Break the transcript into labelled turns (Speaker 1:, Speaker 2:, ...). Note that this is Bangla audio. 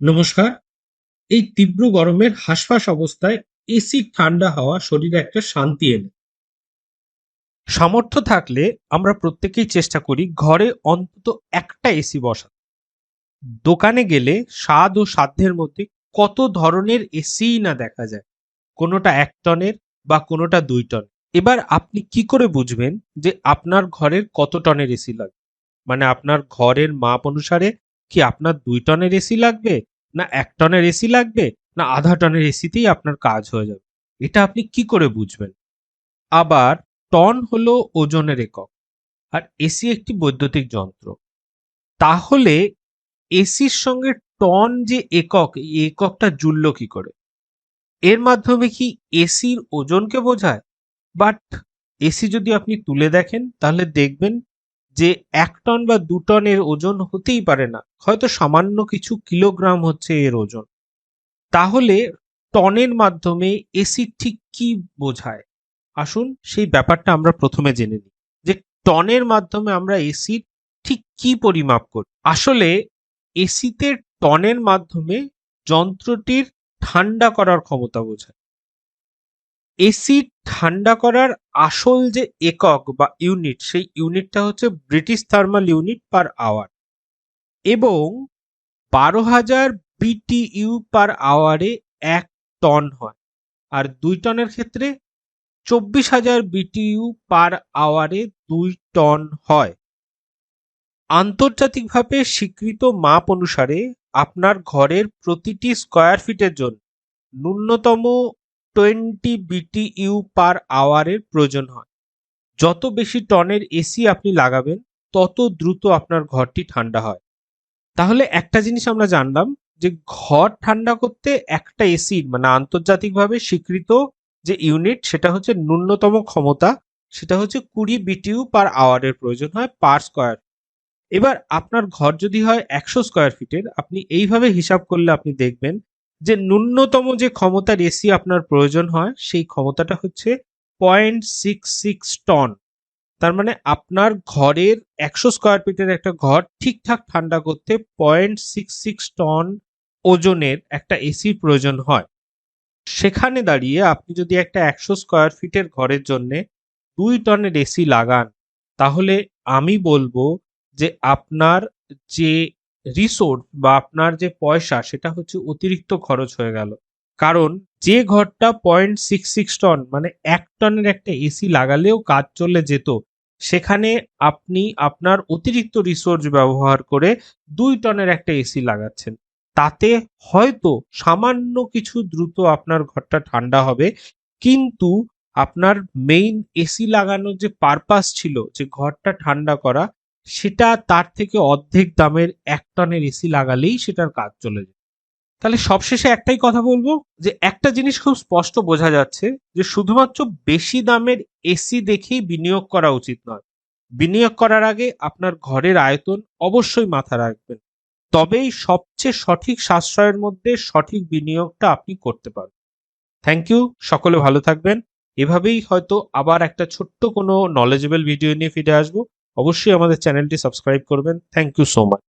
Speaker 1: নমস্কার। এই তীব্র গরমের হাঁসফাঁস অবস্থায় এসির ঠান্ডা হাওয়া শরীরে একটা শান্তি এনে। সামর্থ্য থাকলে আমরা প্রত্যেকেই চেষ্টা করি ঘরে অন্তত একটা এসি বসা। দোকানে গেলে স্বাদ ও সাধ্যের মধ্যে কত ধরনের এসিই না দেখা যায়, কোনোটা ১ টনের বা কোনোটা ২ টন। এবার আপনি কি করে বুঝবেন যে আপনার ঘরের কত টনের এসি লাগবে? মানে আপনার ঘরের মাপ অনুসারে কি আপনার ২ টনের এসি লাগবে, না ১ টনের এসি লাগবে, না আধা টনের এসিতেই আপনার কাজ হয়ে যাবে? এটা আপনি কি করে বুঝবেন? আবার টন হলো ওজনের একক, আর এসি একটি বৈদ্যুতিক যন্ত্র। তাহলে এসির সঙ্গে টন যে একক, এই এককটা জুড়ল কি করে? এর মাধ্যমে কি এসির ওজনকে বোঝায়? বাট এসি যদি আপনি তুলে দেখেন তাহলে দেখবেন যে ১ টন বা ২ টনের ওজন হতেই পারে না। হয়তো সামান্য কিছু কিলোগ্রাম হচ্ছে এর ওজন। তাহলে টনের মাধ্যমে এসি ঠিক কি বোঝায়? আসুন সেই ব্যাপারটা আমরা প্রথমে জেনে নিই। যে টনের মাধ্যমে আমরা এসির ঠিক কি পরিমাপ করি? আসলে এসিতে টনের মাধ্যমে যন্ত্রটির ঠান্ডা করার ক্ষমতা বোঝায়। এসি ঠান্ডা করার আসল যে একক বা ইউনিট, সেই ইউনিটটা হচ্ছে British thermal unit per hour, এবং ১২,০০০ বিটিইউ পার আওয়ারে ১ টন হয়। আর ২ টনের ক্ষেত্রে ২৪,০০০ বিটিইউ পার আওয়ারে ২ টন হয়। আন্তর্জাতিকভাবে স্বীকৃত মাপ অনুসারে আপনার ঘরের প্রতিটি স্কয়ার ফিটের জন্য ন্যূনতম 20 বিটিইউ পার আওয়ারের প্রয়োজন হয়। যত বেশি টনের এসি আপনি লাগাবেন তত দ্রুত আপনার ঘরটি ঠান্ডা হয়। তাহলে একটা জিনিস আমরা জানলাম যে ঘর ঠান্ডা করতে একটা এসির মানে আন্তর্জাতিকভাবে স্বীকৃত যে ইউনিট, সেটা হচ্ছে ন্যূনতম ক্ষমতা, সেটা হচ্ছে 20 বিটিইউ পার আওয়ারের প্রয়োজন হয় পার স্কয়ার। এবার আপনার ঘর যদি হয় ১০০ স্কয়ার ফিটের, আপনি এইভাবে হিসাব করলে আপনি দেখবেন যে ন্যূনতম যে ক্ষমতার এসি আপনার প্রয়োজন হয় সেই ক্ষমতাটা হচ্ছে 0.66 টন। তার মানে আপনার ঘরের ১০০ স্কয়ার ফিটের একটা ঘর ঠিকঠাক ঠান্ডা করতে 0.66 টন ওজনের একটা এসির প্রয়োজন হয়। সেখানে দাঁড়িয়ে আপনি যদি একটা ১০০ স্কয়ার ফিটের ঘরের জন্যে ২ টনের এসি লাগান, তাহলে আমি বলবো যে আপনার যে রিসোর্স বা আপনার যে পয়সা, সেটা হচ্ছে অতিরিক্ত খরচ হয়ে গেল। কারণ যে ঘরটা 0.66 টন মানে ১ টনের একটা এসি লাগালেও কাজ চলে যেত, সেখানে আপনি আপনার অতিরিক্ত রিসোর্স ব্যবহার করে ২ টনের একটা এসি লাগাচ্ছেন। তাতে হয়তো সামান্য কিছু দ্রুত আপনার ঘরটা ঠান্ডা হবে, কিন্তু আপনার মেইন এসি লাগানোর যে পারপাস ছিল যে ঘরটা ঠান্ডা করা, সেটা তার থেকে অর্ধেক দামের ১ টনের এসি লাগালেই সেটার কাজ চলে যায়। তাহলে সবশেষে একটাই কথা বলবো যে একটা জিনিস খুব স্পষ্ট বোঝা যাচ্ছে যে শুধুমাত্র বেশি দামের এসি দেখেই বিনিয়োগ করা উচিত নয়। বিনিয়োগ করার আগে আপনার ঘরের আয়তন অবশ্যই মাথায় রাখবেন। তবেই সবচেয়ে সঠিক সাশ্রয়ের মধ্যে সঠিক বিনিয়োগটা আপনি করতে পারবেন। Thank you. সকলে ভালো থাকবেন। এভাবেই হয়তো আবার একটা ছোট্ট কোনো নলেজেবল ভিডিও নিয়ে ফিরে আসবো। অবশ্যই আমাদের চ্যানেলটি সাবস্ক্রাইব করবেন। Thank you so much.